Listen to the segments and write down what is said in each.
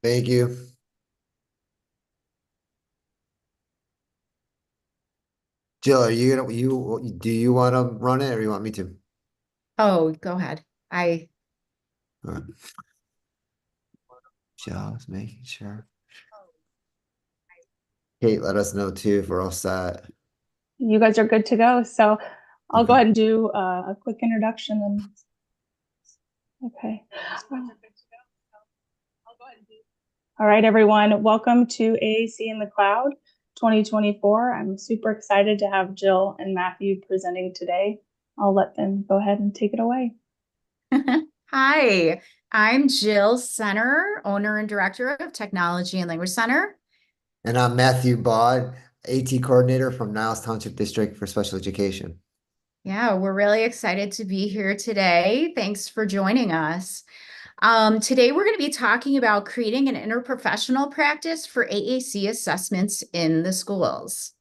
Thank you. Jill, are you gonna do you want to run it or you want me to? Oh, go ahead. I All right. Just making sure. Kate, let us know too if we're all set. You guys are good to go. So I'll go Okay. ahead and do a quick introduction and okay. All right, everyone. Welcome to AAC in the Cloud 2024. I'm super excited to have Jill and Matthew presenting today. I'll let them go ahead and take it away. Hi, I'm Jill Senner, owner and director of Technology and Language Center. And I'm Matthew Baud, AT coordinator from Niles Township District for Special Education. Yeah, we're really excited to be here today. Thanks for joining us. Today, we're going to be talking about creating an interprofessional practice for AAC assessments in the schools.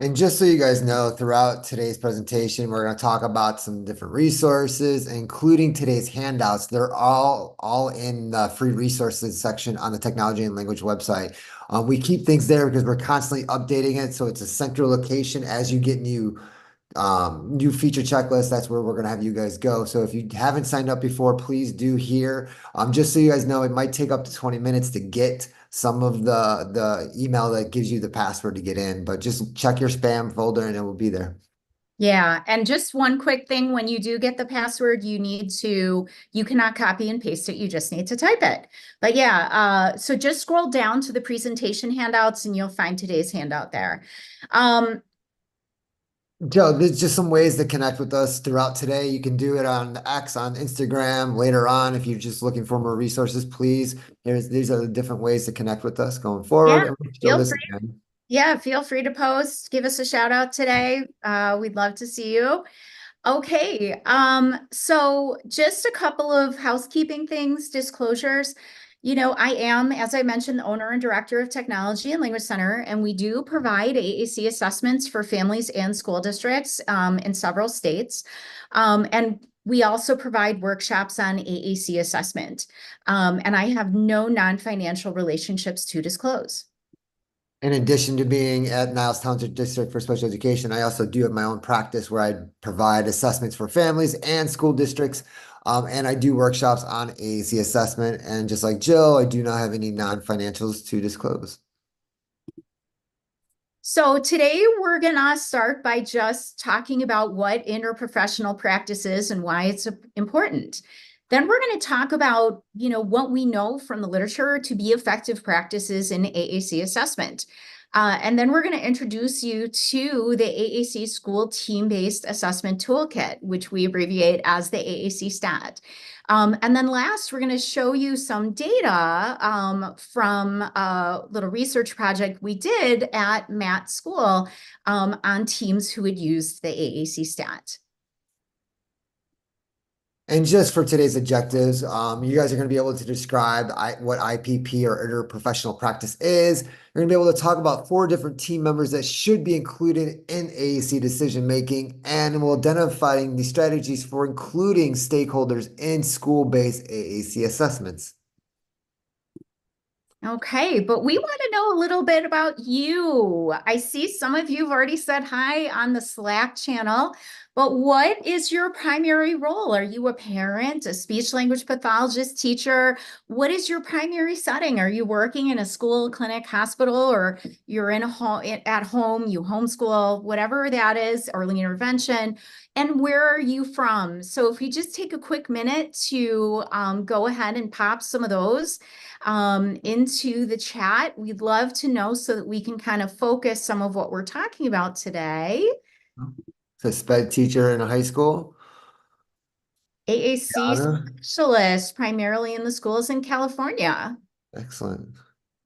And just so you guys know, throughout today's presentation, we're going to talk about some different resources, including today's handouts. They're all in the free resources section on the Technology and Language website. We keep things there because we're constantly updating it, so it's a central location as you get new feature checklists. That's where we're going to have you guys go. So if you haven't signed up before, please do here. Just so you guys know, it might take up to 20 minutes to get some of the email that gives you the password to get in, but just check your spam folder and it will be there. Yeah, and just one quick thing, when you do get the password, you cannot copy and paste it, you just need to type it. But yeah, so just scroll down to the presentation handouts and you'll find today's handout there. Um, Joe, there's just some ways to connect with us throughout today. You can do it on X, on Instagram later on. If you're just looking for more resources, please. These are the different ways to connect with us going forward. yeah, And we'll show feel this free. again. Yeah, feel free to post, give us a shout out today. We'd love to see you. Okay, so just a couple of housekeeping things, disclosures. You know, I am, as I mentioned, the owner and director of Technology and Language Center, and we do provide AAC assessments for families and school districts in several states. And we also provide workshops on AAC assessment. And I have no non-financial relationships to disclose. In addition to being at Niles Township District for Special Education, I also do have my own practice where I provide assessments for families and school districts. And I do workshops on AAC assessment. And just like Jill, I do not have any non-financials to disclose. So today we're gonna start by just talking about what interprofessional practice is and why it's important. Then we're going to talk about, what we know from the literature to be effective practices in AAC assessment. And then we're going to introduce you to the AAC School Team-Based Assessment Toolkit, which we abbreviate as the AAC STAT. And then last, we're going to show you some data from a little research project we did at Matt's school on teams who had used the AAC STAT. And just for today's objectives, you guys are going to be able to describe what IPP or interprofessional practice is. You're going to be able to talk about 4 different team members that should be included in AAC decision making, and we'll identifying the strategies for including stakeholders in school-based AAC assessments. Okay, but we want to know a little bit about you. I see some of you have already said hi on the Slack channel, but what is your primary role? Are you a parent, a speech language pathologist, teacher? What is your primary setting? Are you working in a school, clinic, hospital, or you're in a home at home, you homeschool, whatever that is, early intervention? And where are you from? So if we just take a quick minute to go ahead and pop some of those into the chat. We'd love to know so that we can kind of focus some of what we're talking about today. So sped teacher in a high school. AAC Anna, specialist, primarily in the schools in California. excellent.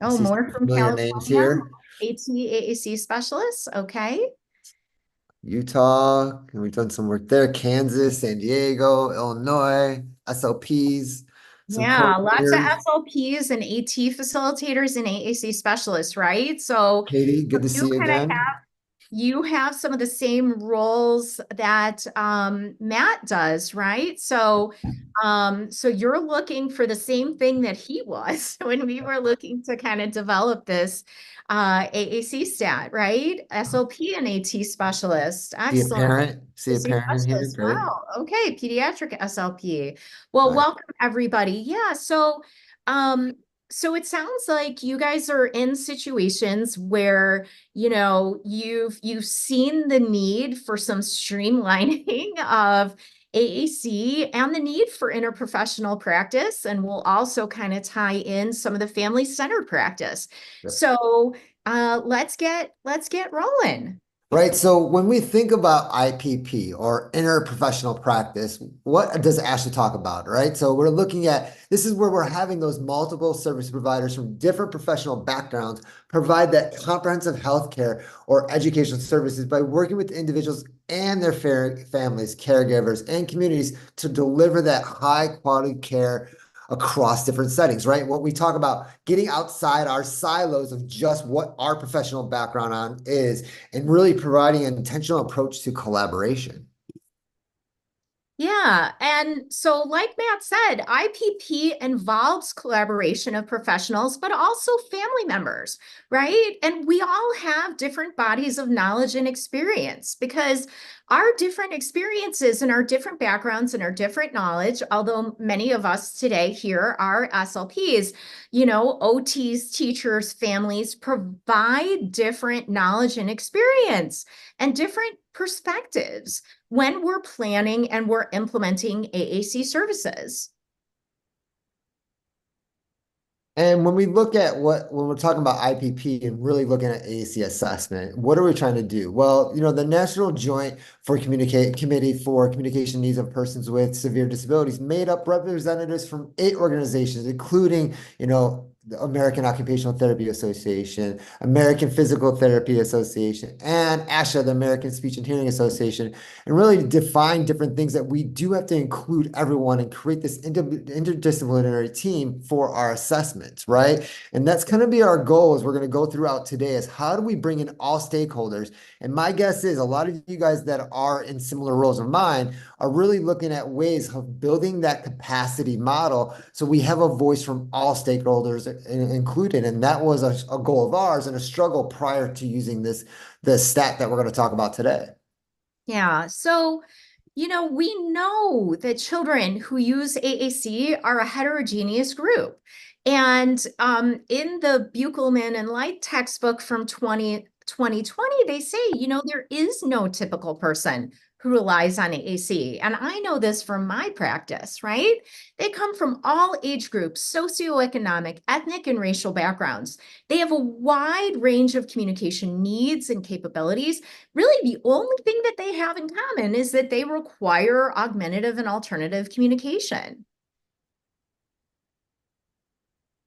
I Oh, see some more from familiar names California. here. AT AAC specialist. Okay. Utah, and we've done some work there. Kansas, San Diego, Illinois, SLPs, some Yeah, lots of coordinators. SLPs and AT facilitators and AAC specialists, right? So Katie, good to you see you kind of again. you have some of the same roles that Matt does, right? So you're looking for the same thing that he was when we were looking to kind of develop this AAC stat, right? SLP and AT specialist. See a Excellent. parent, see a AAC parent in here, specialist. great. Wow. Okay. Pediatric SLP. Well, Nice. welcome everybody. Yeah. Um, so it sounds like you guys are in situations where, you've seen the need for some streamlining of AAC and the need for interprofessional practice, and we'll also kind of tie in some of the family-centered practice. Yep. So let's get rolling. Right. So when we think about IPP or interprofessional practice, what does it actually talk about? Right. So we're looking at this is where we're having those multiple service providers from different professional backgrounds provide that comprehensive healthcare or educational services by working with individuals and their families, caregivers, and communities to deliver that high quality care across different settings, right? What we talk about getting outside our silos of just what our professional background on is and really providing an intentional approach to collaboration. Yeah. And so, like Matt said, IPP involves collaboration of professionals, but also family members, right? And we all have different bodies of knowledge and experience because our different experiences and our different backgrounds and our different knowledge, although many of us today here are SLPs, OTs, teachers, families provide different knowledge and experience and different perspectives when we're planning and we're implementing AAC services. And when we look at when we're talking about IPP and really looking at AAC assessment, what are we trying to do? Well, the National Joint for Committee for Communication Needs of Persons with Severe Disabilities made up representatives from 8 organizations, including, the American Occupational Therapy Association, American Physical Therapy Association, and ASHA, the American Speech and Hearing Association, and really define different things that we do have to include everyone and create this interdisciplinary team for our assessments, right? And that's going to be our goal as we're going to go throughout today is how do we bring in all stakeholders? And my guess is a lot of you guys that are in similar roles of mine are really looking at ways of building that capacity model so we have a voice from all stakeholders included. And that was a goal of ours and a struggle prior to using the stat that we're going to talk about today. Yeah. So, we know that children who use AAC are a heterogeneous group. And in the Buchelman and Light textbook from 2020, they say, there is no typical person who relies on AAC. And I know this from my practice, right? They come from all age groups, socioeconomic, ethnic, and racial backgrounds. They have a wide range of communication needs and capabilities. Really, the only thing that they have in common is that they require augmentative and alternative communication.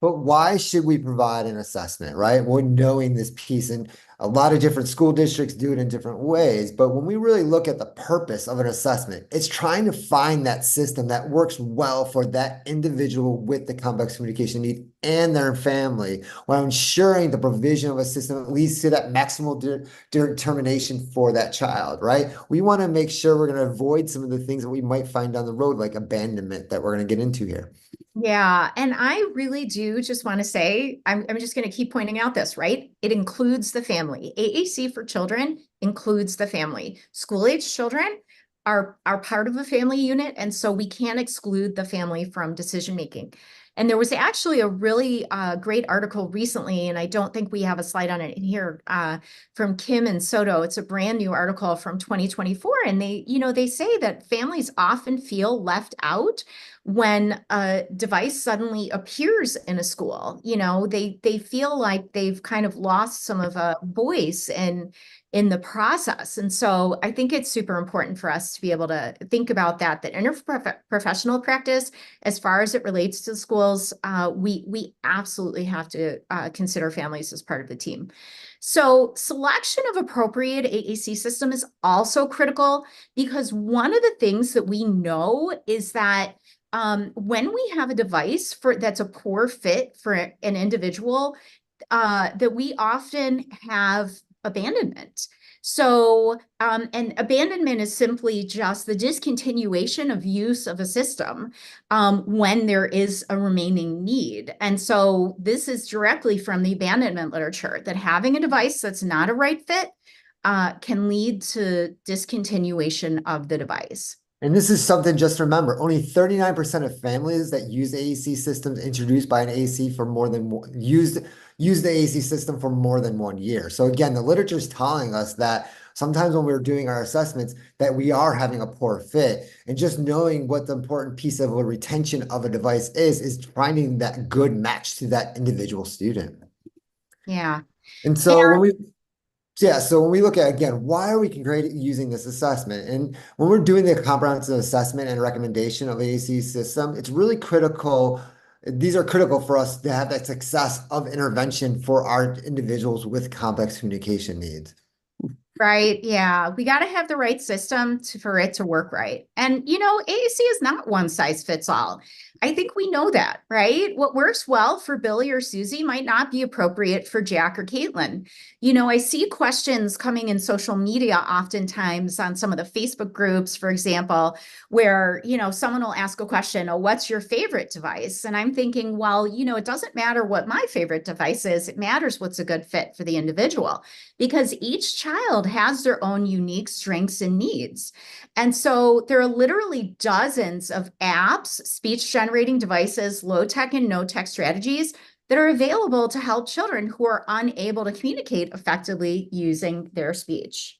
But why should we provide an assessment, right? We're knowing this piece, and a lot of different school districts do it in different ways. But when we really look at the purpose of an assessment, it's trying to find that system that works well for that individual with the complex communication need and their family, while ensuring the provision of a system that leads to that maximal determination for that child, right? We want to make sure we're going to avoid some of the things that we might find down the road, like abandonment that we're going to get into here. Yeah, and I really do just want to say, I'm just going to keep pointing out this, right? It includes the family. AAC for children includes the family. School-age children are part of a family unit, and so we can't exclude the family from decision-making. And there was actually a really great article recently, and I don't think we have a slide on it in here, from Kim and Soto. It's a brand new article from 2024, and they say that families often feel left out when a device suddenly appears in a school. They feel like they've kind of lost some of a voice in the process. And so I think it's super important for us to be able to think about that interprofessional practice, as far as it relates to schools, we absolutely have to consider families as part of the team. So selection of appropriate AAC system is also critical, because one of the things that we know is that when we have a device that's a poor fit for an individual, that we often have abandonment. So, and abandonment is simply just the discontinuation of use of a system when there is a remaining need. And so this is directly from the abandonment literature, that having a device that's not a right fit can lead to discontinuation of the device. And this is something just to remember, only 39% of families that use AAC systems introduced by an AAC for more than use the AAC system for more than 1 year. So again, the literature is telling us that sometimes when we're doing our assessments that we are having a poor fit. And just knowing what the important piece of a retention of a device is finding that good match to that individual student. Yeah. And so when we look at, again, why are we using this assessment? And when we're doing the comprehensive assessment and recommendation of AAC system, it's really critical. These are critical for us to have that success of intervention for our individuals with complex communication needs. Right. Yeah. We got to have the right system for it to work right. And, AAC is not one size fits all. I think we know that, right? What works well for Billy or Susie might not be appropriate for Jack or Caitlin. I see questions coming in social media oftentimes on some of the Facebook groups, for example, where, someone will ask a question, oh, what's your favorite device? And I'm thinking, well, it doesn't matter what my favorite device is. It matters what's a good fit for the individual, because each child has their own unique strengths and needs. And so there are literally dozens of apps, speech generating devices, low tech and no tech strategies that are available to help children who are unable to communicate effectively using their speech.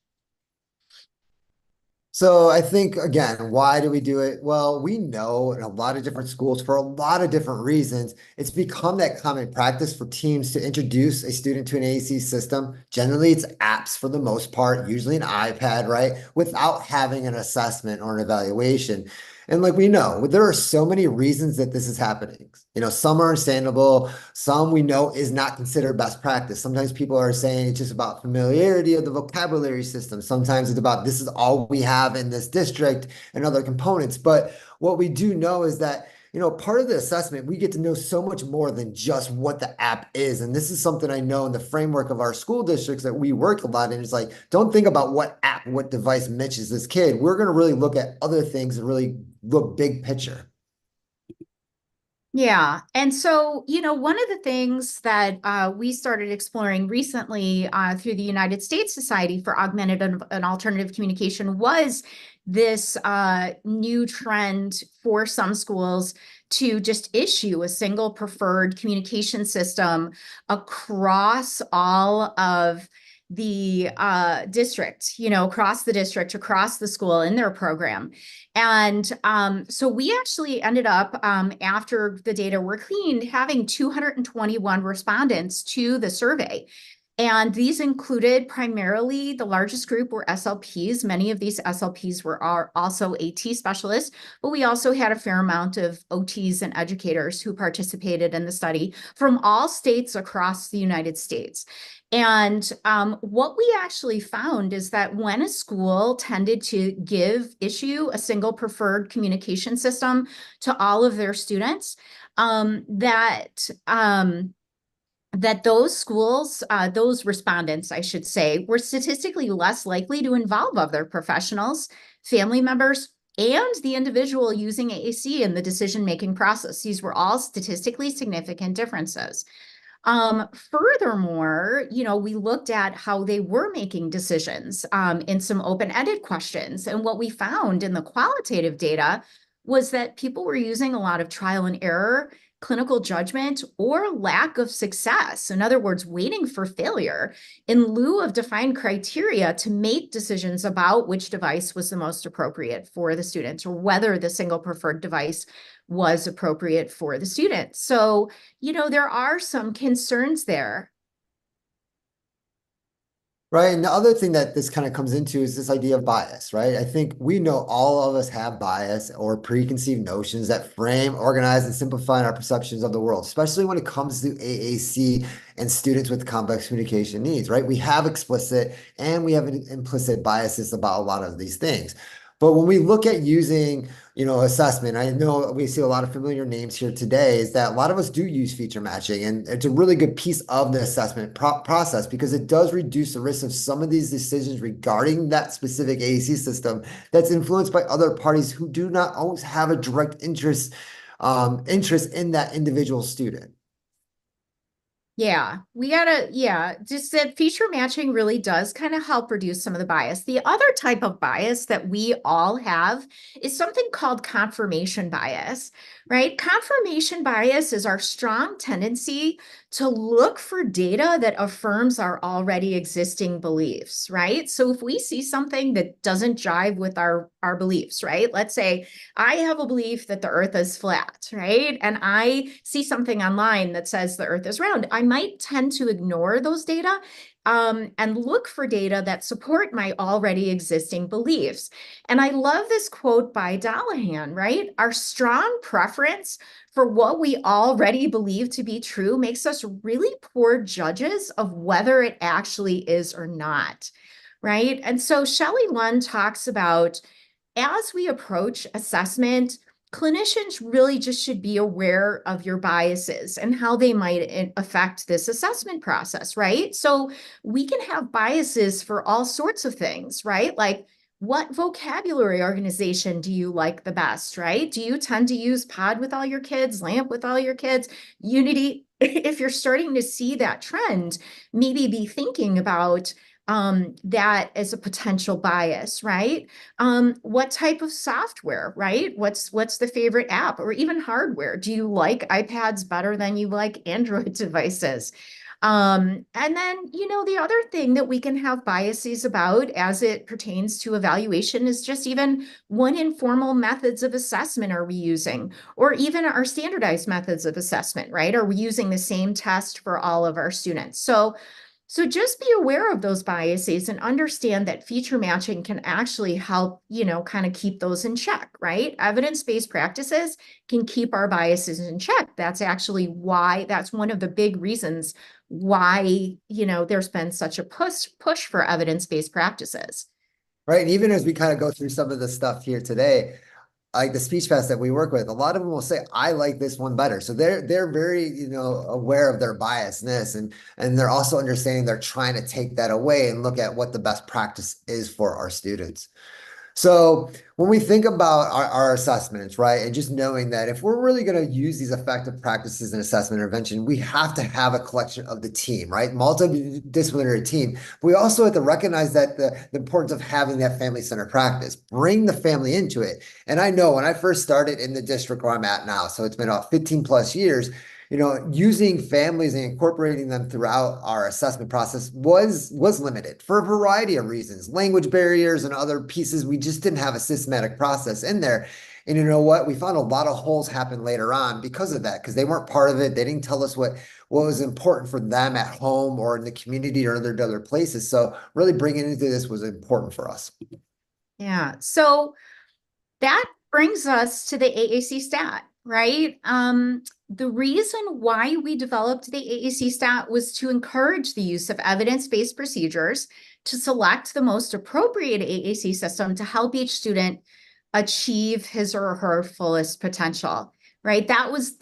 So I think, again, why do we do it? Well, we know in a lot of different schools for a lot of different reasons, it's become that common practice for teams to introduce a student to an AAC system. Generally, it's apps for the most part, usually an iPad, right? Without having an assessment or an evaluation. And like we know, there are so many reasons that this is happening. Some are understandable, some we know is not considered best practice. Sometimes people are saying it's just about familiarity of the vocabulary system. Sometimes it's about this is all we have in this district and other components. But what we do know is that part of the assessment, we get to know so much more than just what the app is. And this is something I know in the framework of our school districts that we work a lot in. It's like, don't think about what app, what device matches this kid. We're going to really look at other things and really look big picture. Yeah. And so, one of the things that we started exploring recently through the United States Society for Augmented and Alternative Communication was this new trend for some schools to just issue a single preferred communication system across all of the district, across the district, across the school in their program. And so we actually ended up, after the data were cleaned, having 221 respondents to the survey. And these included primarily, the largest group were SLPs. Many of these SLPs are also AT specialists, but we also had a fair amount of OTs and educators who participated in the study from all states across the United States. And what we actually found is that when a school tended to issue a single preferred communication system to all of their students, that those schools, those respondents, I should say, were statistically less likely to involve other professionals, family members, and the individual using AAC in the decision-making process. These were all statistically significant differences. Furthermore, we looked at how they were making decisions in some open-ended questions. And what we found in the qualitative data was that people were using a lot of trial and error, clinical judgment, or lack of success. In other words, waiting for failure in lieu of defined criteria to make decisions about which device was the most appropriate for the students, or whether the single preferred device was appropriate for the student. So, there are some concerns there. Right. And the other thing that this kind of comes into is this idea of bias, right? I think we know all of us have bias or preconceived notions that frame, organize, and simplify our perceptions of the world, especially when it comes to AAC and students with complex communication needs, right? We have explicit and we have implicit biases about a lot of these things. But when we look at using, assessment, I know we see a lot of familiar names here today, is that a lot of us do use feature matching, and it's a really good piece of the assessment process because it does reduce the risk of some of these decisions regarding that specific AAC system that's influenced by other parties who do not always have a direct interest in that individual student. Yeah, just that feature matching really does kind of help reduce some of the bias. The other type of bias that we all have is something called confirmation bias, right? Confirmation bias is our strong tendency to look for data that affirms our already existing beliefs, right? So if we see something that doesn't jive with our beliefs, right? Let's say I have a belief that the earth is flat, right? And I see something online that says the earth is round. I might tend to ignore those data and look for data that support my already existing beliefs. And I love this quote by Dallahan, right? Our strong preference for what we already believe to be true makes us really poor judges of whether it actually is or not, right? And so Shelley Lund talks about as we approach assessment, clinicians really just should be aware of your biases and how they might affect this assessment process, right? So we can have biases for all sorts of things, right? Like what vocabulary organization do you like the best, right? Do you tend to use Pod with all your kids, LAMP with all your kids, Unity? If you're starting to see that trend, maybe be thinking about that as a potential bias, right? What type of software, right? What's the favorite app or even hardware? Do you like iPads better than you like Android devices? And then, the other thing that we can have biases about as it pertains to evaluation is just even what informal methods of assessment are we using, or even our standardized methods of assessment, right? Are we using the same test for all of our students? So just be aware of those biases and understand that feature matching can actually help, kind of keep those in check, right? Evidence-based practices can keep our biases in check. That's one of the big reasons why, there's been such a push for evidence-based practices. Right. And even as we kind of go through some of the stuff here today, like the speech fest that we work with, a lot of them will say, I like this one better. So they're very, aware of their biasness, and they're also understanding they're trying to take that away and look at what the best practice is for our students. So when we think about our assessments, right, and just knowing that if we're really going to use these effective practices in assessment intervention, we have to have a collection of the team, right? Multidisciplinary team. But we also have to recognize that the importance of having that family-centered practice, bring the family into it. And I know when I first started in the district where I'm at now, so it's been about 15 plus years, using families and incorporating them throughout our assessment process was limited for a variety of reasons, language barriers and other pieces. We just didn't have a systematic process in there. And you know what? We found a lot of holes happen later on because of that, because they weren't part of it. They didn't tell us what was important for them at home or in the community or other places. So really bringing into this was important for us. Yeah. So that brings us to the AAC stat, right? The reason why we developed the AAC stat was to encourage the use of evidence-based procedures to select the most appropriate AAC system to help each student achieve his or her fullest potential, right? That was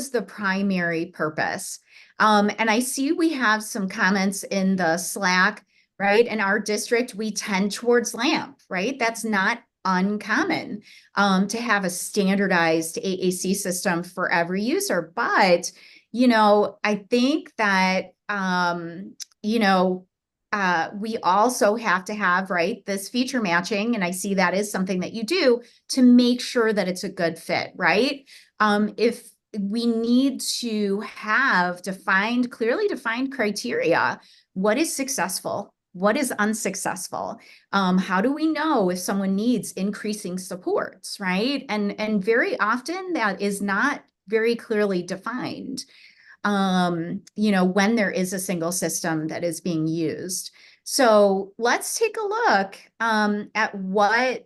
the primary purpose. And I see we have some comments in the Slack, right? In our district, we tend towards LAMP, right? That's not uncommon to have a standardized AAC system for every user. But, I think that, we also have to have, right, this feature matching. And I see that is something that you do to make sure that it's a good fit, right? If we need to have clearly defined criteria, what is successful? What is unsuccessful? How do we know if someone needs increasing supports, right? And very often that is not very clearly defined, when there is a single system that is being used. So let's take a look at what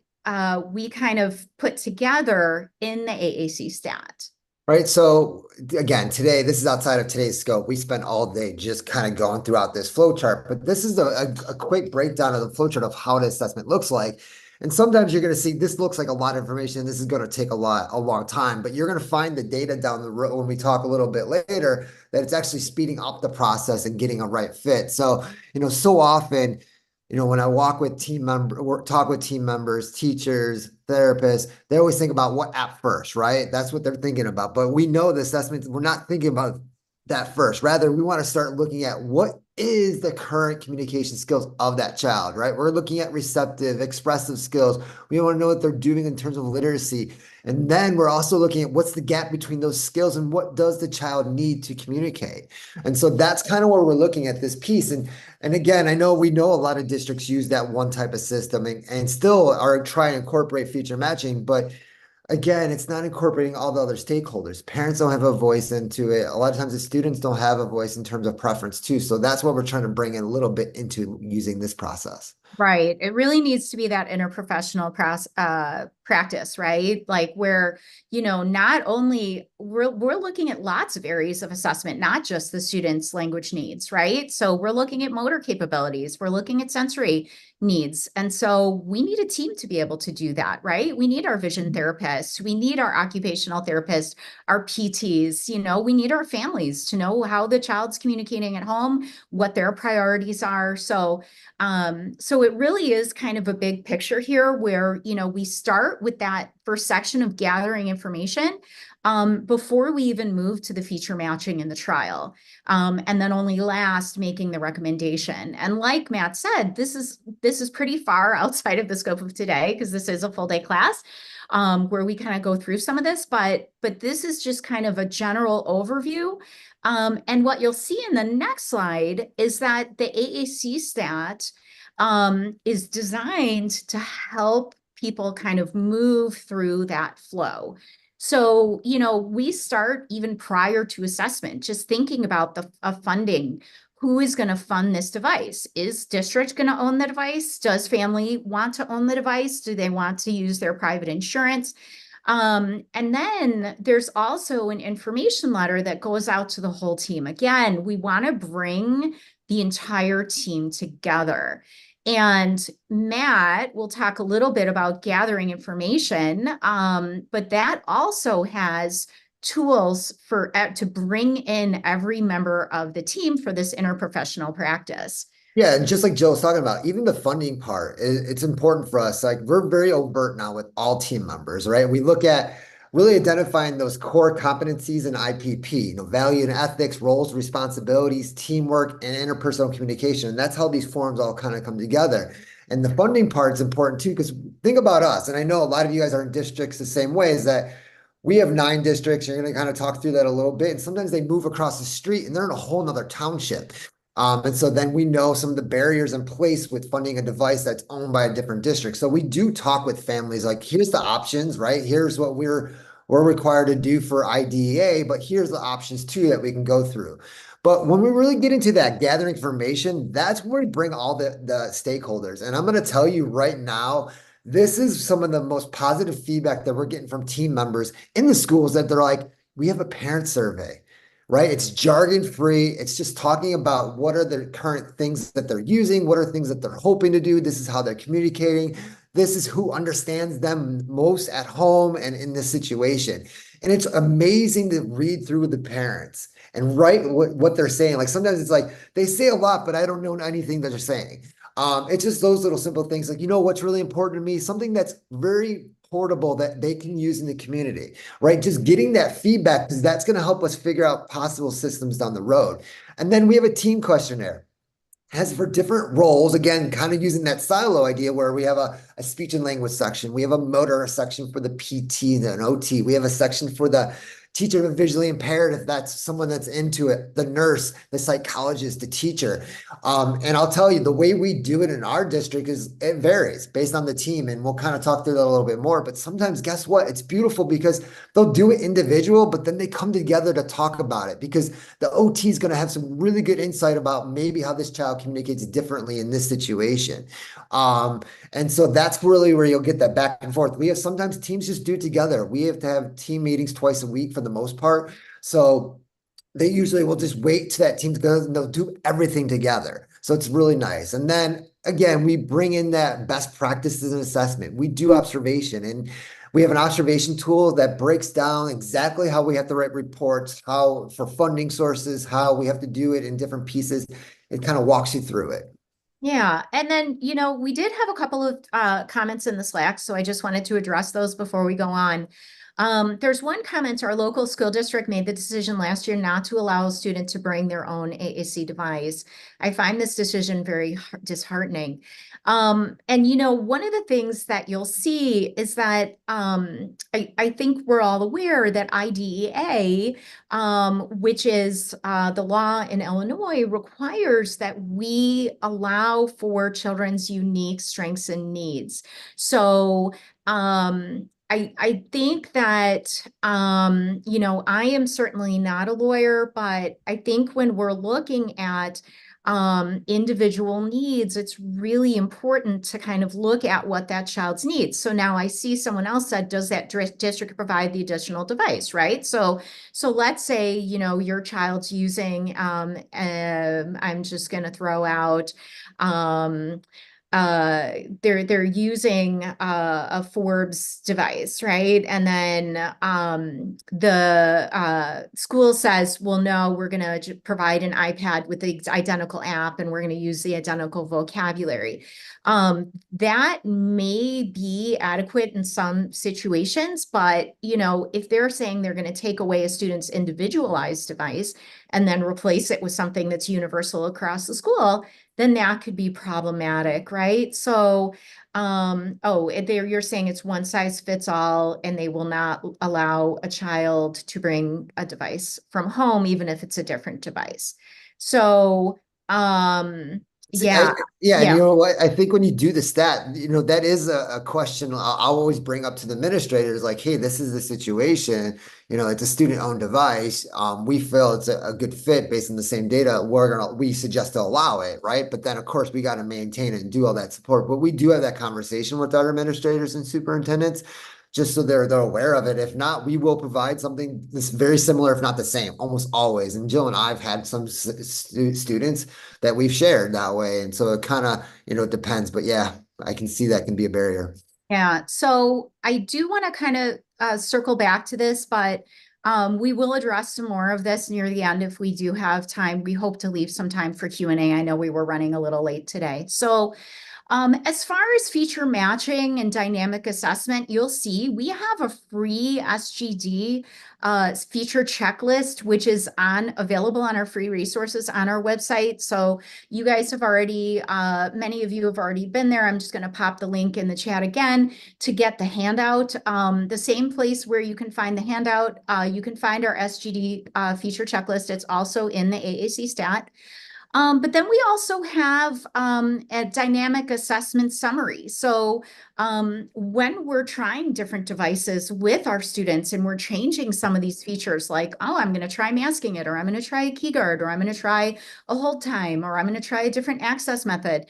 we kind of put together in the AAC stat. Right. So again, today, this is outside of today's scope. We spent all day just kind of going throughout this flow chart, but this is a quick breakdown of the flow chart of how the assessment looks like. And sometimes you're going to see this looks like a lot of information. This is going to take a long time, but you're going to find the data down the road when we talk a little bit later that it's actually speeding up the process and getting a right fit. So, so often, when I talk with team members, teachers, therapists, they always think about what app first, right? That's what they're thinking about. But we know the assessments, we're not thinking about that first. Rather, we want to start looking at what is the current communication skills of that child, right? We're looking at receptive, expressive skills. We want to know what they're doing in terms of literacy. And then we're also looking at what's the gap between those skills and what does the child need to communicate. And so that's kind of where we're looking at this piece. And again, we know a lot of districts use that one type of system and still are trying to incorporate feature matching, but again, it's not incorporating all the other stakeholders. Parents don't have a voice into it. A lot of times the students don't have a voice in terms of preference too. So that's what we're trying to bring in a little bit into using this process. Right. It really needs to be that interprofessional practice, right? Like where, not only we're looking at lots of areas of assessment, not just the student's language needs, right? So we're looking at motor capabilities, we're looking at sensory needs. And so we need a team to be able to do that, right? We need our vision therapists, we need our occupational therapists, our PTs, we need our families to know how the child's communicating at home, what their priorities are. So it really is kind of a big picture here where, we start with that first section of gathering information before we even move to the feature matching in the trial. And then only last making the recommendation. And like Matt said, this is pretty far outside of the scope of today because this is a full day class where we kind of go through some of this, but this is just kind of a general overview. And what you'll see in the next slide is that the AAC stat is designed to help people kind of move through that flow. So, we start even prior to assessment, just thinking about the funding. Who is going to fund this device? Is district going to own the device? Does family want to own the device? Do they want to use their private insurance? And then there's also an information letter that goes out to the whole team. Again, we want to bring the entire team together. And Matt will talk a little bit about gathering information, but that also has tools to bring in every member of the team for this interprofessional practice. Yeah, and just like Jill was talking about, even the funding part, it's important for us. Like we're very overt now with all team members, right? We look at really identifying those core competencies in IPP, value and ethics, roles, responsibilities, teamwork, and interpersonal communication. And that's how these forms all kind of come together. And the funding part is important too, because think about us. And I know a lot of you guys are in districts the same way, is that we have 9 districts. You're going to kind of talk through that a little bit. And sometimes they move across the street and they're in a whole nother township. And so then we know some of the barriers in place with funding a device that's owned by a different district. So we do talk with families like, here's the options, right? Here's what we're required to do for IDEA, but here's the options too that we can go through. But when we really get into that gathering information, that's where we bring all the stakeholders. And I'm going to tell you right now, this is some of the most positive feedback that we're getting from team members in the schools, that they're like, we have a parent survey. Right? It's jargon free. It's just talking about what are the current things that they're using, what are things that they're hoping to do. This is how they're communicating. This is who understands them most at home and in this situation. And it's amazing to read through with the parents and write what they're saying. Like sometimes it's like they say a lot, but I don't know anything that they're saying. It's just those little simple things like, what's really important to me, something that's very portable that they can use in the community, right? Just getting that feedback, because that's going to help us figure out possible systems down the road. And then we have a team questionnaire. Has for different roles, again, kind of using that silo idea where we have a speech and language section. We have a motor section for the PT, an OT. We have a section for the teacher of visually impaired, if that's someone that's into it, the nurse, the psychologist, the teacher. And I'll tell you, the way we do it in our district it varies based on the team. And we'll kind of talk through that a little bit more. But sometimes, guess what? It's beautiful because they'll do it individual, but then they come together to talk about it, because the OT is going to have some really good insight about maybe how this child communicates differently in this situation. And so that's really where you'll get that back and forth. We have sometimes teams just do it together. We have to have team meetings twice a week for the most part. So they usually will just wait till that team goes and they'll do everything together. So it's really nice. And then again, we bring in that best practices and assessment. We do observation and we have an observation tool that breaks down exactly how we have to write reports, how for funding sources, how we have to do it in different pieces. It kind of walks you through it. Yeah. And then, we did have a couple of comments in the Slack, so I just wanted to address those before we go on. There's one comment, our local school district made the decision last year not to allow a student to bring their own AAC device. I find this decision very disheartening. And one of the things that you'll see is that I think we're all aware that IDEA, which is the law in Illinois, requires that we allow for children's unique strengths and needs. So I think that, I am certainly not a lawyer, but I think when we're looking at individual needs, it's really important to kind of look at what that child's needs. So now I see someone else said, does that district provide the additional device, right? So let's say, your child's using, I'm just going to throw out, they're using a Forbes device, right? And then the school says, well, no, we're going to provide an iPad with the identical app and we're going to use the identical vocabulary. That may be adequate in some situations, but if they're saying they're going to take away a student's individualized device and then replace it with something that's universal across the school, then that could be problematic, right? So, you're saying it's one size fits all, and they will not allow a child to bring a device from home, even if it's a different device. So, See, yeah, yeah, and yeah. you know what? I think when you do the stat, that is a question I'll always bring up to the administrators, like, hey, this is the situation. It's a student-owned device. We feel it's a good fit based on the same data. We suggest to allow it, right? But then, of course, we got to maintain it and do all that support. But we do have that conversation with our administrators and superintendents, just so they're aware of it. If not, we will provide something that's very similar, if not the same, almost always. And Jill and I've had some students that we've shared that way. And so it kind of, it depends. But yeah, I can see that can be a barrier. Yeah, so I do want to kind of circle back to this, but we will address some more of this near the end if we do have time. We hope to leave some time for Q&A. I know we were running a little late today. So as far as feature matching and dynamic assessment, you'll see we have a free SGD feature checklist, which is available on our free resources on our website. So you guys have already, many of you have already been there. I'm just going to pop the link in the chat again to get the handout. The same place where you can find the handout, you can find our SGD feature checklist. It's also in the AAC stat. But then we also have a dynamic assessment summary. So when we're trying different devices with our students and we're changing some of these features, like, oh, I'm going to try masking it, or I'm going to try a key guard, or I'm going to try a hold time, or I'm going to try a different access method,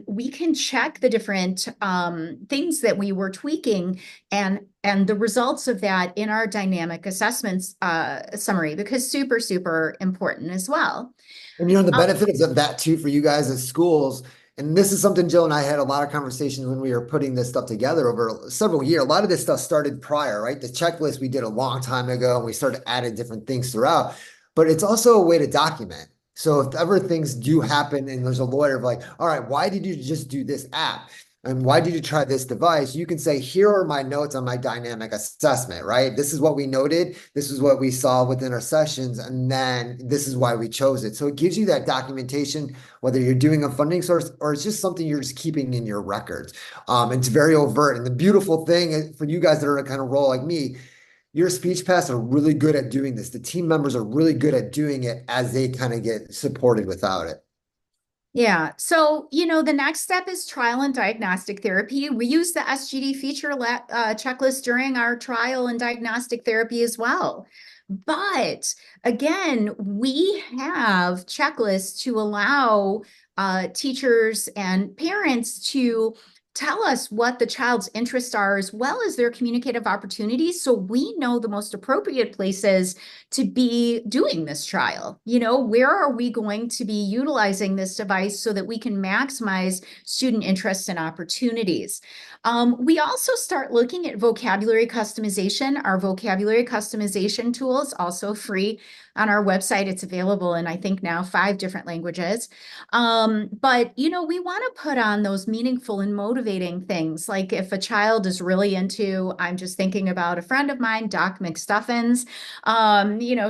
we can check the different things that we were tweaking and the results of that in our dynamic assessments summary, because super, super important as well. And the benefits of that too for you guys as schools, and this is something Jill and I had a lot of conversations when we were putting this stuff together over several years. A lot of this stuff started prior, right? The checklist we did a long time ago, and we started adding different things throughout. But it's also a way to document. So if ever things do happen and there's a lawyer of like, all right, why did you just do this app? And why did you try this device? You can say, here are my notes on my dynamic assessment, right? This is what we noted. This is what we saw within our sessions. And then this is why we chose it. So it gives you that documentation, whether you're doing a funding source or it's just something you're just keeping in your records. It's very overt. And the beautiful thing for you guys that are in a kind of role like me, your speech paths are really good at doing this. The team members are really good at doing it as they kind of get supported without it. Yeah. So, the next step is trial and diagnostic therapy. We use the SGD feature checklist during our trial and diagnostic therapy as well. But again, we have checklists to allow teachers and parents to tell us what the child's interests are as well as their communicative opportunities so we know the most appropriate places to be doing this trial. Where are we going to be utilizing this device so that we can maximize student interests and opportunities? We also start looking at vocabulary customization. Our vocabulary customization tool is also free on our website. It's available in, I think, now 5 different languages. But we want to put on those meaningful and motivating things. Like if a child is really into, I'm just thinking about a friend of mine, Doc McStuffins,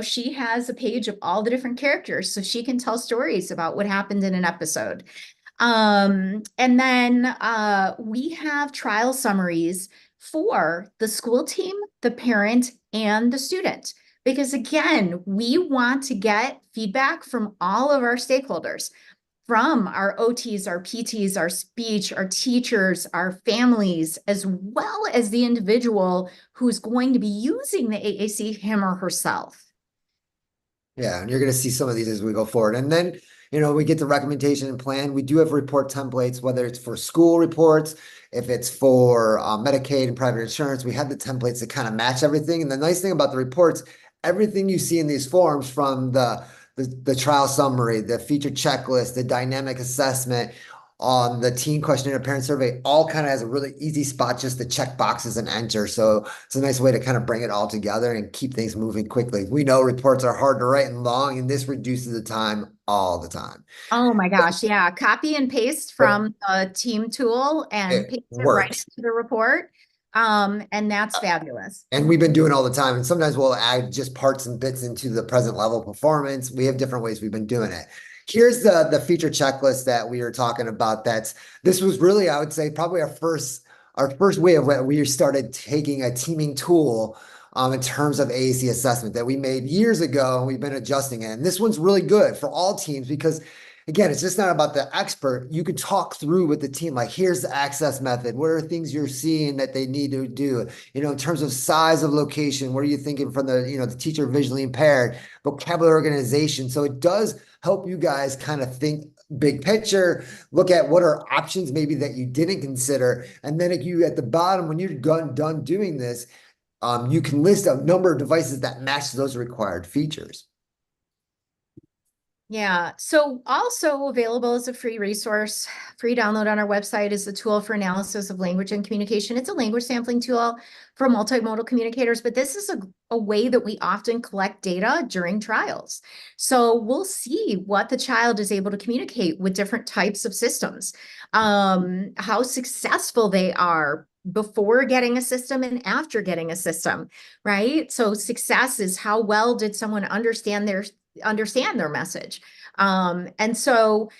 she has a page of all the different characters so she can tell stories about what happened in an episode. And then we have trial summaries for the school team, the parent, and the student. Because again, we want to get feedback from all of our stakeholders, from our OTs, our PTs, our speech, our teachers, our families, as well as the individual who's going to be using the AAC, him or herself. Yeah, and you're going to see some of these as we go forward. And then, we get the recommendation and plan. We do have report templates, whether it's for school reports, if it's for Medicaid and private insurance, we have the templates that kind of match everything. And the nice thing about the reports, everything you see in these forms, from the trial summary, the feature checklist, the dynamic assessment, on the teen questionnaire parent survey, all kind of has a really easy spot just to check boxes and enter. So it's a nice way to kind of bring it all together and keep things moving quickly. We know reports are hard to write and long, and this reduces the time all the time. Oh my gosh, yeah. Copy and paste from the team tool and It paste it right works. into the report. And that's fabulous. And we've been doing all the time. And sometimes we'll add just parts and bits into the present level performance. We have different ways we've been doing it. Here's the feature checklist that we were talking about. This was really, I would say, probably our first way of when we started taking a teaming tool in terms of AAC assessment that we made years ago, and we've been adjusting it. And this one's really good for all teams because, again, it's just not about the expert. You could talk through with the team, like, here's the access method. What are things you're seeing that they need to do? In terms of size of location, what are you thinking from the teacher visually impaired, vocabulary organization? So it does help you guys kind of think big picture, look at what are options maybe that you didn't consider. And then if you, at the bottom, when you're done doing this, you can list a number of devices that match those required features. Yeah. So also available as a free resource, free download on our website, is the tool for analysis of language and communication. It's a language sampling tool for multimodal communicators, but this is a way that we often collect data during trials. So we'll see what the child is able to communicate with different types of systems, how successful they are before getting a system and after getting a system, right? So success is how well did someone understand their message. And so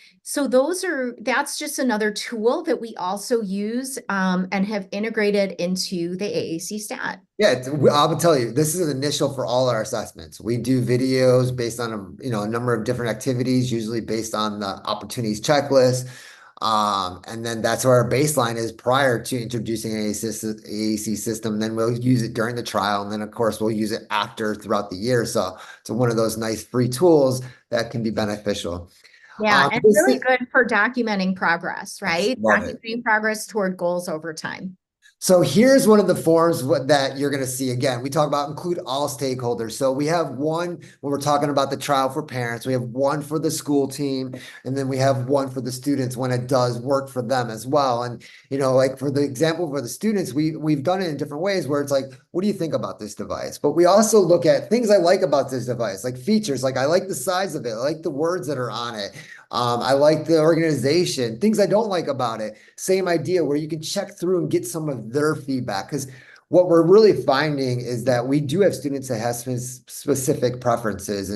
that's just another tool that we also use and have integrated into the AAC stat. Yeah, I'll tell you, this is an initial for all our assessments. We do videos based on a number of different activities, usually based on the opportunities checklist. And then that's where our baseline is prior to introducing an AAC system. Then we'll use it during the trial. And then, of course, we'll use it after throughout the year. So it's one of those nice free tools that can be beneficial. Yeah, and really good for documenting progress, right? Love it. Documenting progress toward goals over time. So here's one of the forms that you're going to see. Again, we talk about include all stakeholders. So we have one when we're talking about the trial for parents, we have one for the school team, and then we have one for the students when it does work for them as well. And, like for the example for the students, we've done it in different ways where it's like, what do you think about this device? But we also look at things I like about this device, like features, like I like the size of it. I like the words that are on it. I like the organization, things I don't like about it. Same idea where you can check through and get some of their feedback. Because what we're really finding is that we do have students that have specific preferences.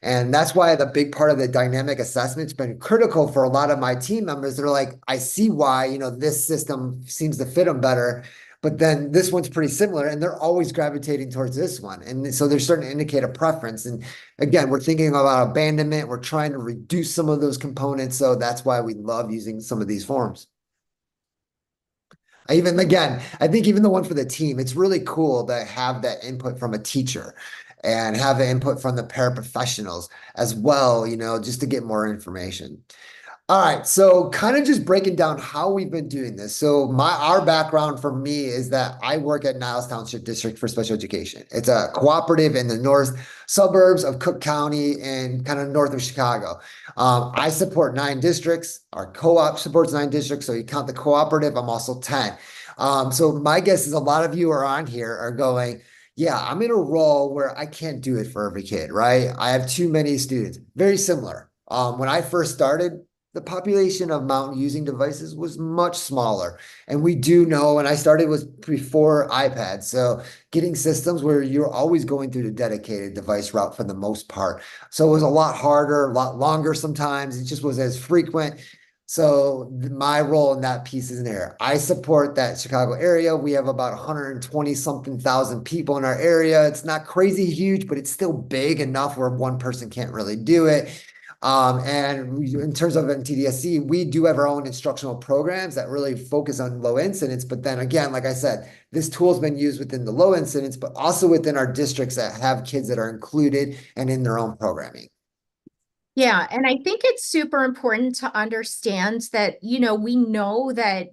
And that's why the big part of the dynamic assessment's been critical for a lot of my team members. They're like, I see why, this system seems to fit them better. But then this one's pretty similar, and they're always gravitating towards this one. And so they're starting to indicate a preference. And again, we're thinking about abandonment. We're trying to reduce some of those components. So that's why we love using some of these forms. I think even the one for the team, it's really cool to have that input from a teacher and have the input from the paraprofessionals as well, just to get more information. All right, so kind of just breaking down how we've been doing this. So our background for me is that I work at Niles Township District for Special Education. It's a cooperative in the north suburbs of Cook County and kind of north of Chicago. I support 9 districts. Our co-op supports 9 districts. So you count the cooperative, I'm also 10. So my guess is a lot of you are on here are going, yeah, I'm in a role where I can't do it for every kid, right? I have too many students. Very similar. When I first started, the population of mountain using devices was much smaller. And we do know, and I started was before iPads. So getting systems where you're always going through the dedicated device route for the most part. So it was a lot harder, a lot longer sometimes. It just was as frequent. So my role in that piece is in there. I support that Chicago area. We have about 120 something thousand people in our area. It's not crazy huge, but it's still big enough where one person can't really do it. In terms of NTDSC, we do have our own instructional programs that really focus on low incidence. But then again, like I said, this tool has been used within the low incidence, but also within our districts that have kids that are included and in their own programming. Yeah, and I think it's super important to understand that, we know that,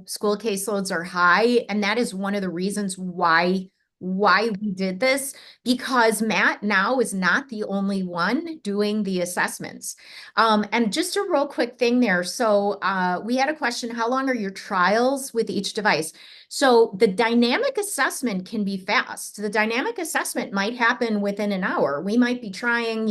school caseloads are high, and that is one of the reasons why we did this, because Matt now is not the only one doing the assessments. And just a real quick thing there. So we had a question, how long are your trials with each device? So the dynamic assessment can be fast. The dynamic assessment might happen within an hour. We might be trying,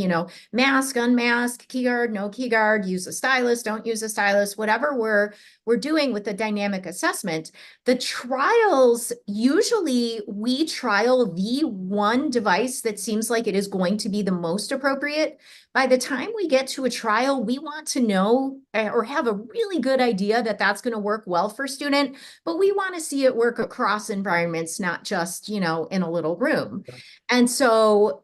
mask, unmask, key guard, no key guard, use a stylus, don't use a stylus, whatever we're doing with the dynamic assessment. The trials, usually we trial the one device that seems like it is going to be the most appropriate. By the time we get to a trial, we want to know or have a really good idea that that's going to work well for a student, but we want to see it work across environments, not just, in a little room. And so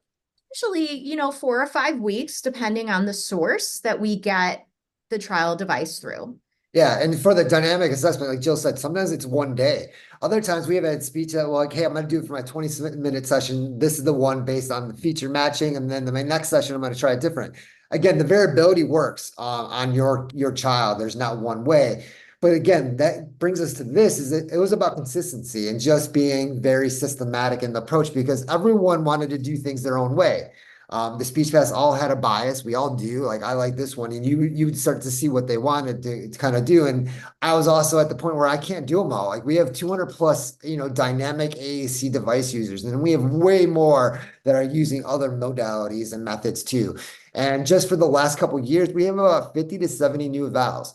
usually, 4 or 5 weeks, depending on the source that we get the trial device through. Yeah, and for the dynamic assessment, like Jill said, sometimes it's one day. Other times we have had speech that, well, like, hey, I'm going to do it for my 20-minute session. This is the one based on the feature matching, and then my next session, I'm going to try it different. Again, the variability works on your child. There's not one way. But again, that brings us to this, is it was about consistency and just being very systematic in the approach, because everyone wanted to do things their own way. The speech paths all had a bias. We all do. Like, I like this one, and you would start to see what they wanted to kind of do. And I was also at the point where I can't do them all. Like, we have 200 plus, dynamic AAC device users, and we have way more that are using other modalities and methods too. And just for the last couple of years, we have about 50 to 70 new evals.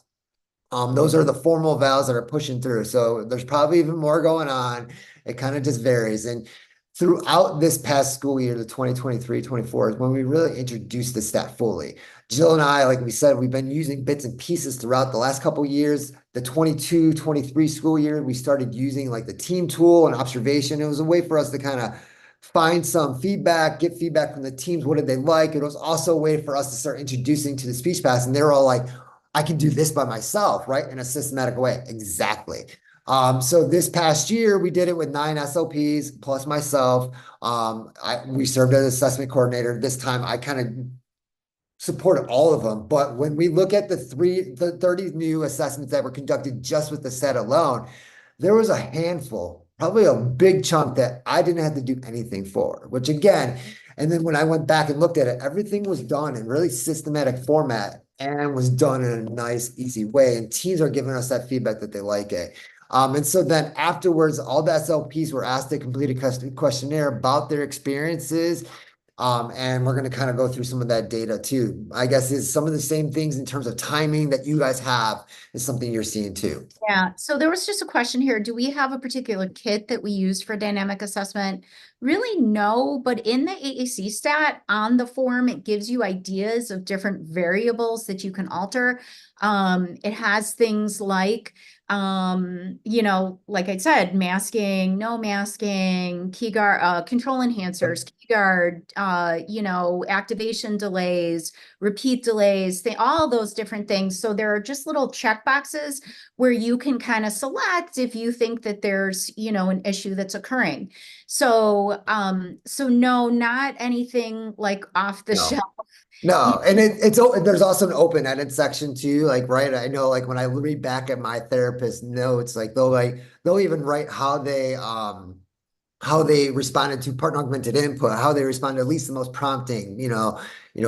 Those are the formal evals that are pushing through. So there's probably even more going on. It kind of just varies. And throughout this past school year, the 2023-24, is when we really introduced the stat fully. Jill and I, like we said, we've been using bits and pieces throughout the last couple of years. The 22-23 school year, we started using like the team tool and observation. It was a way for us to kind of find some feedback, get feedback from the teams. What did they like? It was also a way for us to start introducing to the speech paths. And they were all like, I can do this by myself, right? In a systematic way. Exactly. So this past year, we did it with 9 SLPs plus myself. We served as assessment coordinator. This time I kind of supported all of them. But when we look at the 30 new assessments that were conducted just with the set alone, there was a handful, probably a big chunk that I didn't have to do anything for, which again, and then when I went back and looked at it, everything was done in really systematic format and was done in a nice, easy way. And teams are giving us that feedback that they like it. And so then afterwards, all the SLPs were asked to complete a questionnaire about their experiences. And we're going to kind of go through some of that data too. I guess is some of the same things in terms of timing that you guys have is something you're seeing too. Yeah, so there was just a question here. Do we have a particular kit that we use for dynamic assessment? Really, no, but in the AAC stat on the form, it gives you ideas of different variables that you can alter. It has things like, like I said, masking, no masking, key guard, control enhancers, key guard, activation delays, repeat delays, all those different things. So there are just little check boxes where you can kind of select if you think that there's, an issue that's occurring. So no, not anything like off the No. shelf. No, and there's also an open-ended section too, like right. I know like when I read back at my therapist notes, they'll even write how they responded to partner augmented input, how they responded at least the most prompting,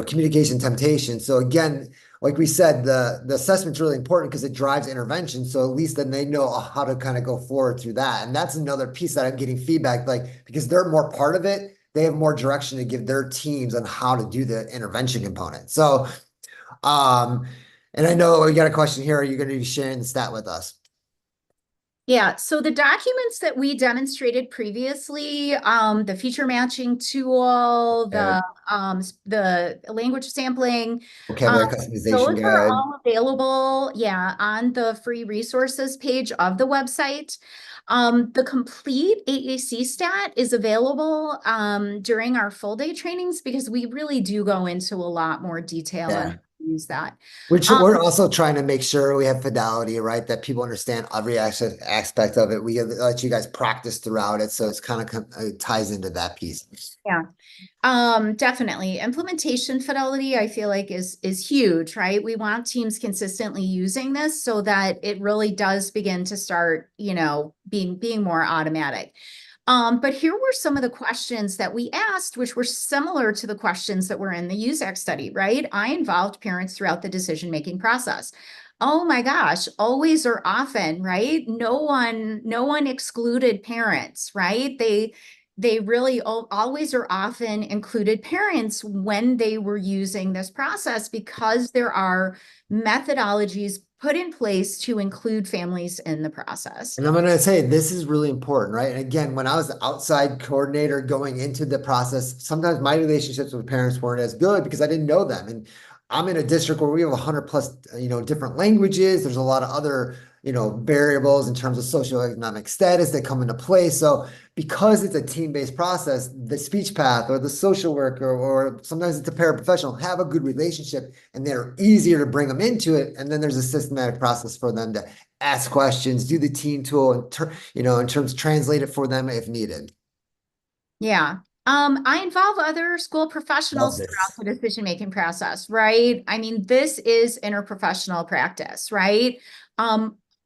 communication temptation. So again, like we said, the assessment's really important because it drives intervention. So at least then they know how to kind of go forward through that. And that's another piece that I'm getting feedback, like because they're more part of it, they have more direction to give their teams on how to do the intervention component. So um, and I know we got a question here. Are you going to be sharing the stat with us? Yeah, so the documents that we demonstrated previously, the feature matching tool, Yeah. the language sampling, Vocabulary customization those are guide. all available, yeah, on the free resources page of the website. The complete AAC stat is available during our full day trainings because we really do go into a lot more detail on how Yeah. to use that. We're also trying to make sure we have fidelity, right? That people understand every aspect of it. We let you guys practice throughout it, so it's kind of it ties into that piece. Yeah. Definitely. Implementation fidelity, I feel like is huge, right? We want teams consistently using this so that it really does begin to start, being more automatic. But here were some of the questions that we asked, which were similar to the questions that were in the USAC study, right? I involved parents throughout the decision-making process. Oh my gosh, always or often, right? No one excluded parents, right? They really always or often included parents when they were using this process because there are methodologies put in place to include families in the process. And I'm going to say this is really important, right? And again, when I was the outside coordinator going into the process, sometimes my relationships with parents weren't as good because I didn't know them. And I'm in a district where we have 100 plus, different languages. There's a lot of other, variables in terms of socioeconomic status that come into play. So because it's a team-based process, the speech path or the social worker or sometimes it's a paraprofessional have a good relationship and they're easier to bring them into it. And then there's a systematic process for them to ask questions, do the team tool, and in terms translate it for them if needed. Yeah. I involve other school Love professionals throughout this. the decision-making process, right? I mean, this is interprofessional practice, right?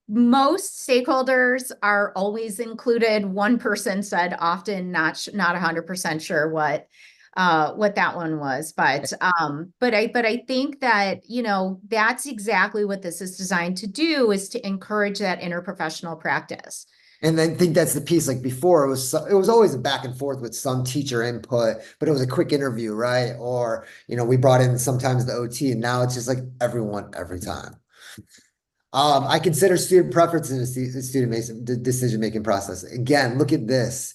Most stakeholders are always included. One person said often not 100% sure what that one was, but I think that, that's exactly what this is designed to do is to encourage that interprofessional practice. And I think that's the piece. Like before, it was always a back and forth with some teacher input, but it was a quick interview, right? Or we brought in sometimes the OT, and now it's just like everyone every time. I consider student preference in the student decision making process. Again, look at this.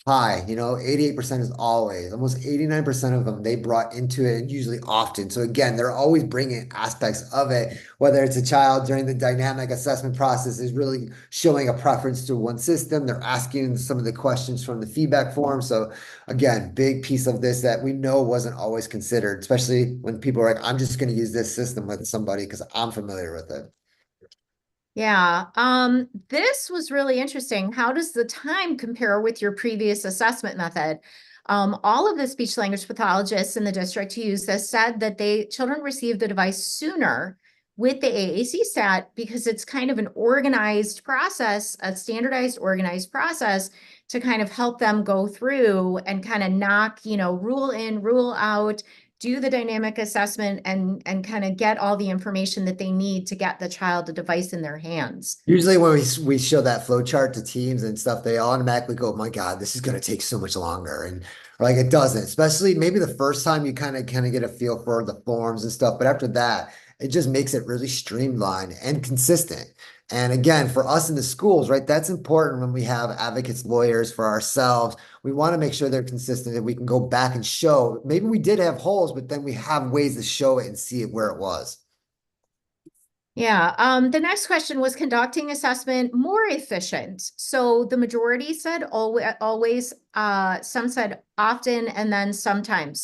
High, 88% is always, almost 89% of them they brought into it, and usually often. So again, they're always bringing aspects of it, whether it's a child during the dynamic assessment process is really showing a preference to one system. They're asking some of the questions from the feedback form. So again, big piece of this that we know wasn't always considered, especially when people are like, I'm just going to use this system with somebody because I'm familiar with it. Yeah, this was really interesting. How does the time compare with your previous assessment method? All of the speech language pathologists in the district who used this said that children received the device sooner with the AAC stat because it's kind of an organized process, a standardized organized process to kind of help them go through and kind of knock, rule in, rule out, do the dynamic assessment and kind of get all the information that they need to get the child a device in their hands. Usually when we show that flow chart to teams and stuff, they automatically go, "Oh my God, this is going to take so much longer." And like it doesn't, especially maybe the first time you kind of get a feel for the forms and stuff. But after that, it just makes it really streamlined and consistent. And again, for us in the schools, right, that's important when we have advocates, lawyers for ourselves. We want to make sure they're consistent and we can go back and show maybe we did have holes, but then we have ways to show it and see it where it was. Yeah, the next question was conducting assessment more efficient. So the majority said always, some said often, and then sometimes.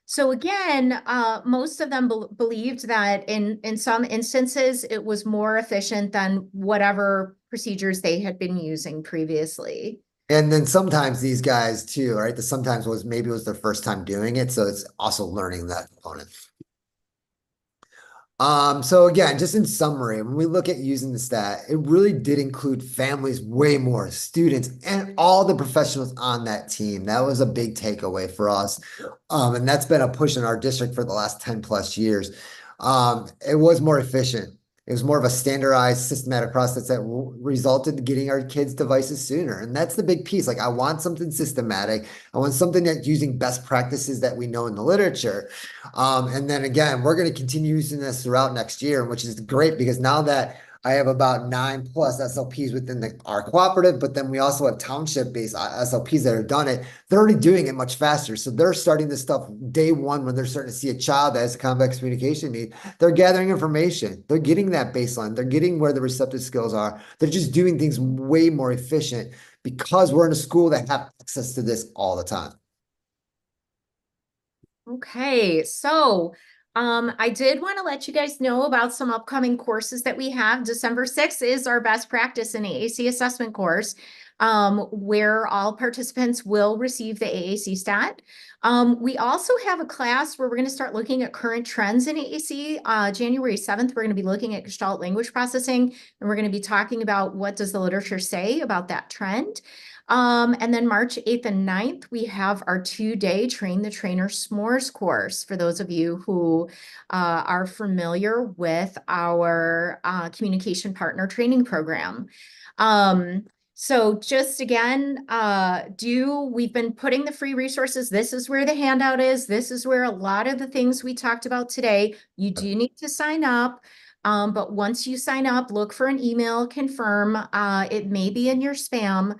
So again, most of them believed that in some instances it was more efficient than whatever procedures they had been using previously. And then sometimes these guys too, right? The sometimes was maybe it was their first time doing it. So it's also learning that component. So again, just in summary, when we look at using the stat, it really did include families way more, students, and all the professionals on that team. That was a big takeaway for us. And that's been a push in our district for the last 10 plus years. It was more efficient. It was more of a standardized, systematic process that resulted in getting our kids devices sooner. And that's the big piece. Like, I want something systematic. I want something that's using best practices that we know in the literature. And then again, we're going to continue using this throughout next year, which is great because now that I have about 9+ SLPs within our cooperative, but then we also have township-based SLPs that have done it. They're already doing it much faster. So they're starting this stuff day one when they're starting to see a child that has a complex communication need. They're gathering information. They're getting that baseline. They're getting where the receptive skills are. They're just doing things way more efficient because we're in a school that have access to this all the time. Okay, so I did want to let you guys know about some upcoming courses that we have. December 6th is our best practice in AAC assessment course, where all participants will receive the AAC stat. We also have a class where we're going to start looking at current trends in AAC. January 7th, we're going to be looking at Gestalt language processing, and we're going to be talking about what does the literature say about that trend. And then March 8th and 9th, we have our 2-day Train the Trainer S'mores course for those of you who are familiar with our communication partner training program. So just again, we've been putting the free resources. This is where the handout is. This is where a lot of the things we talked about today, you do need to sign up. But once you sign up, look for an email, confirm. It may be in your spam.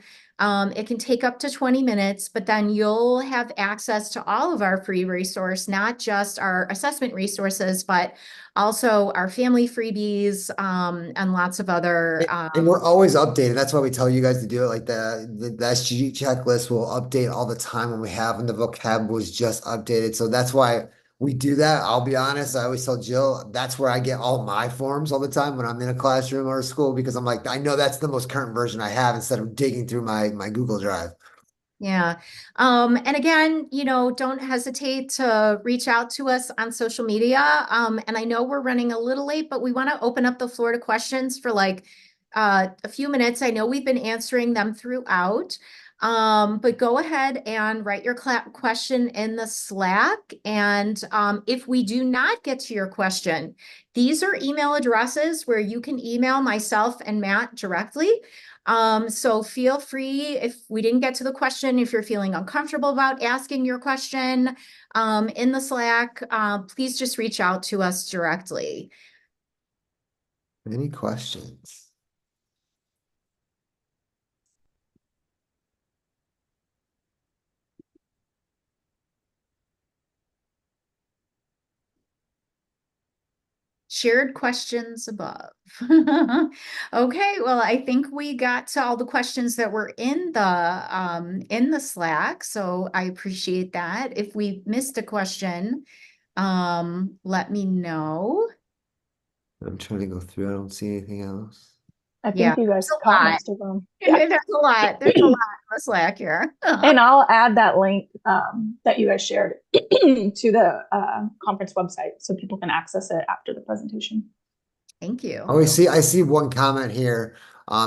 It can take up to 20 minutes, but then you'll have access to all of our free resource, not just our assessment resources, but also our family freebies, and lots of other. And we're always updating. That's why we tell you guys to do it. Like the SG checklist will update all the time when we have, and the vocab was just updated. So that's why we do that. I'll be honest. I always tell Jill, that's where I get all my forms all the time when I'm in a classroom or a school, because I'm like, I know that's the most current version I have instead of digging through my Google Drive. Yeah. And again, don't hesitate to reach out to us on social media. And I know we're running a little late, but we want to open up the floor to questions for like a few minutes. I know we've been answering them throughout. But go ahead and write your question in the Slack. And if we do not get to your question, these are email addresses where you can email myself and Matt directly. So feel free, if we didn't get to the question, if you're feeling uncomfortable about asking your question in the Slack, please just reach out to us directly. Any questions? Shared questions above. Okay, well, I think we got to all the questions that were in the Slack, so I appreciate that. If we missed a question, let me know. I'm trying to go through. I don't see anything else. I Yeah, think you guys there's a caught lot. most of them. Yeah. There's a lot. There's a lot in the Slack here. And I'll add that link that you guys shared to the conference website so people can access it after the presentation. Thank you. Oh, I see one comment here.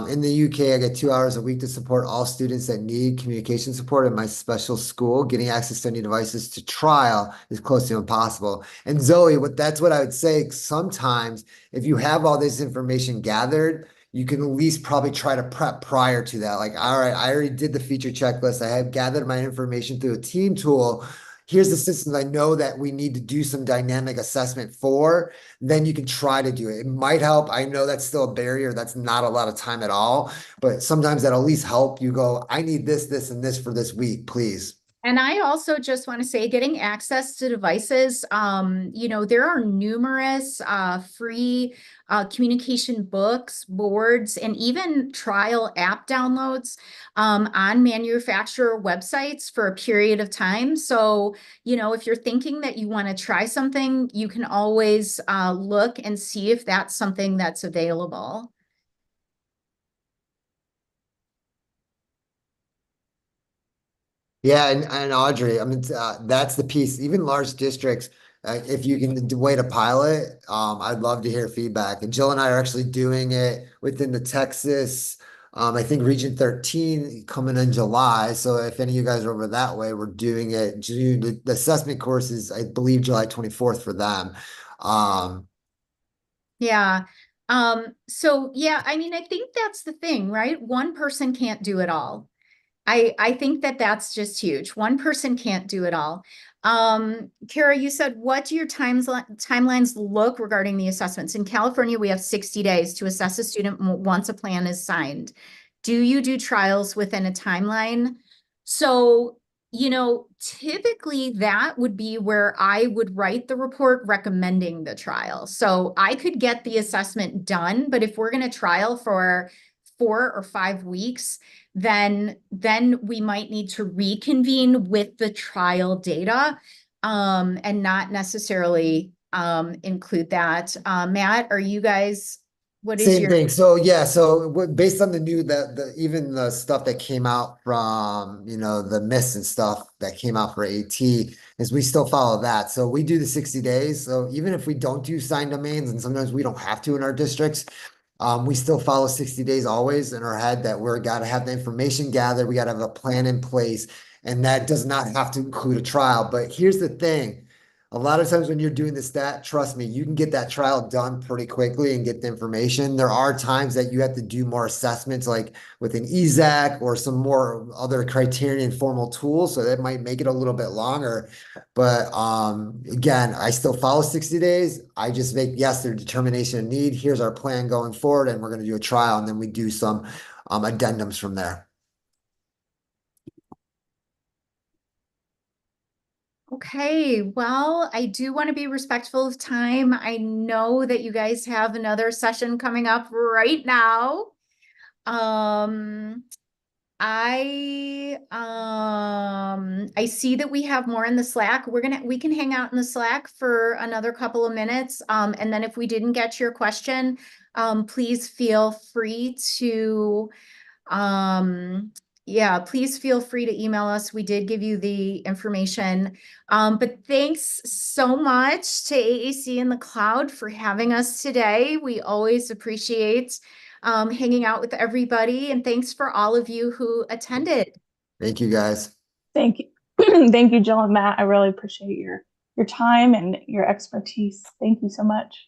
In the UK, I get 2 hours a week to support all students that need communication support in my special school. Getting access to any devices to trial is close to impossible. And Zoe, that's what I would say. Sometimes if you have all this information gathered, you can at least probably try to prep prior to that. Like, all right, I already did the feature checklist. I have gathered my information through a team tool. Here's the systems I know that we need to do some dynamic assessment for. Then you can try to do it. It might help. I know that's still a barrier. That's not a lot of time at all, but sometimes that'll at least help you go, I need this, this, and this for this week, please. And I also just want to say getting access to devices, there are numerous free communication books, boards, and even trial app downloads on manufacturer websites for a period of time. So, if you're thinking that you want to try something, you can always look and see if that's something that's available. Yeah, and Audrey, I mean, that's the piece. Even large districts, if you can wait a pilot, I'd love to hear feedback. And Jill and I are actually doing it within the Texas, I think Region 13 coming in July. So if any of you guys are over that way, we're doing it June. The assessment course is, I believe, July 24th for them. Um, Yeah. So yeah, I mean, I think that's the thing, right? One person can't do it all. I think that that's just huge. One person can't do it all. Kara, you said, what do your timelines look regarding the assessments? In California, we have 60 days to assess a student once a plan is signed. Do you do trials within a timeline? So, typically that would be where I would write the report recommending the trial. So I could get the assessment done, but if we're going to trial for 4 or 5 weeks, then we might need to reconvene with the trial data, and not necessarily include that. Matt, are you guys, what is Same your, thing. So yeah, so based on the new that the even the stuff that came out from the miss and stuff that came out for AT is we still follow that. So we do the 60 days. So even if we don't do signed domains, and sometimes we don't have to in our districts, we still follow 60 days always in our head that we're got to have the information gathered, we got to have a plan in place, and that does not have to include a trial. But here's the thing. A lot of times when you're doing the stat, trust me, you can get that trial done pretty quickly and get the information. There are times that you have to do more assessments, like with an EZAC or some more other criterion formal tools. So that might make it a little bit longer. But again, I still follow 60 days. I just make, yes, their determination of need. Here's our plan going forward, and we're going to do a trial, and then we do some addendums from there. okay, well, I do want to be respectful of time. I know that you guys have another session coming up right now. Um, I see that we have more in the Slack. We can hang out in the Slack for another couple of minutes. And then if we didn't get to your question, please feel free to yeah, please feel free to email us. We did give you the information. But thanks so much to AAC in the Cloud for having us today. We always appreciate hanging out with everybody. And thanks for all of you who attended. Thank you, guys. Thank you. Thank you, Jill and Matt. I really appreciate your time and your expertise. Thank you so much.